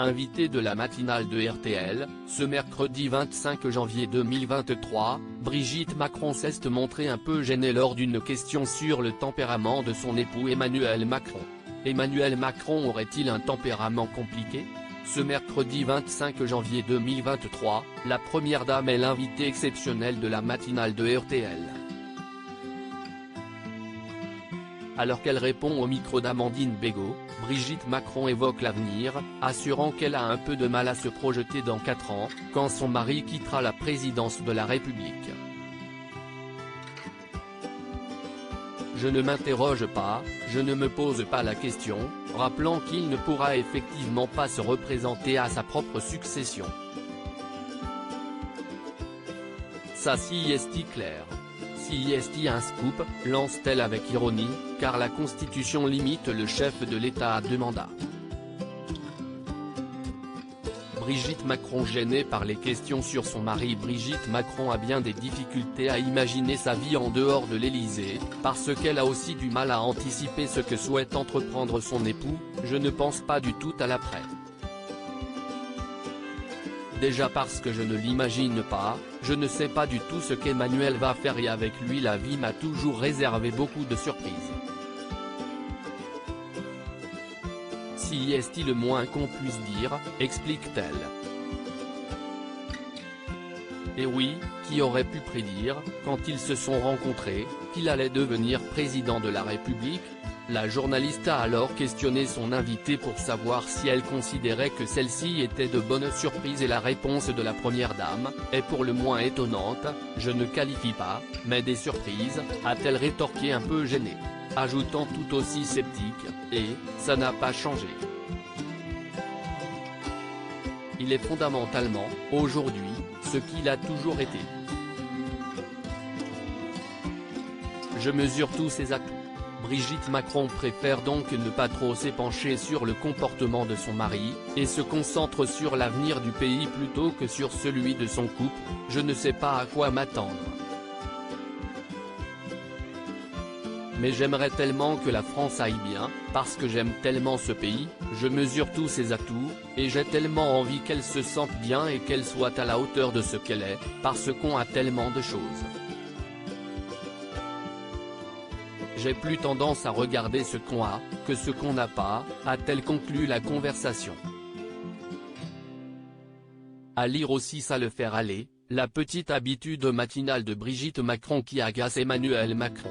Invitée de la matinale de RTL, ce mercredi 25 janvier 2023, Brigitte Macron s'est montrée un peu gênée lors d'une question sur le tempérament de son époux Emmanuel Macron. Emmanuel Macron aurait-il un tempérament compliqué ? Ce mercredi 25 janvier 2023, la première dame est l'invitée exceptionnelle de la matinale de RTL. Alors qu'elle répond au micro d'Amandine Bégaud, Brigitte Macron évoque l'avenir, assurant qu'elle a un peu de mal à se projeter dans 4 ans, quand son mari quittera la présidence de la République. Je ne m'interroge pas, je ne me pose pas la question, rappelant qu'il ne pourra effectivement pas se représenter à sa propre succession. Ça si est clair. Si est un scoop, lance-t-elle avec ironie, car la Constitution limite le chef de l'État à 2 mandats. Brigitte Macron gênée par les questions sur son mari. Brigitte Macron a bien des difficultés à imaginer sa vie en dehors de l'Élysée, parce qu'elle a aussi du mal à anticiper ce que souhaite entreprendre son époux. Je ne pense pas du tout à l'après. Déjà parce que je ne l'imagine pas, je ne sais pas du tout ce qu'Emmanuel va faire et avec lui la vie m'a toujours réservé beaucoup de surprises. Si est le moins qu'on puisse dire, explique-t-elle. Et oui, qui aurait pu prédire, quand ils se sont rencontrés, qu'il allait devenir président de la République ? La journaliste a alors questionné son invitée pour savoir si elle considérait que celle-ci était de bonnes surprises et la réponse de la première dame est pour le moins étonnante. Je ne qualifie pas, mais des surprises, a-t-elle rétorqué un peu gênée, ajoutant tout aussi sceptique, et ça n'a pas changé. Il est fondamentalement, aujourd'hui, ce qu'il a toujours été. Je mesure tous ses atouts. Brigitte Macron préfère donc ne pas trop s'épancher sur le comportement de son mari, et se concentre sur l'avenir du pays plutôt que sur celui de son couple. Je ne sais pas à quoi m'attendre. Mais j'aimerais tellement que la France aille bien, parce que j'aime tellement ce pays, je mesure tous ses atouts, et j'ai tellement envie qu'elle se sente bien et qu'elle soit à la hauteur de ce qu'elle est, parce qu'on a tellement de choses. J'ai plus tendance à regarder ce qu'on a, que ce qu'on n'a pas, a-t-elle conclu la conversation. À lire aussi ça le faire aller, la petite habitude matinale de Brigitte Macron qui agace Emmanuel Macron.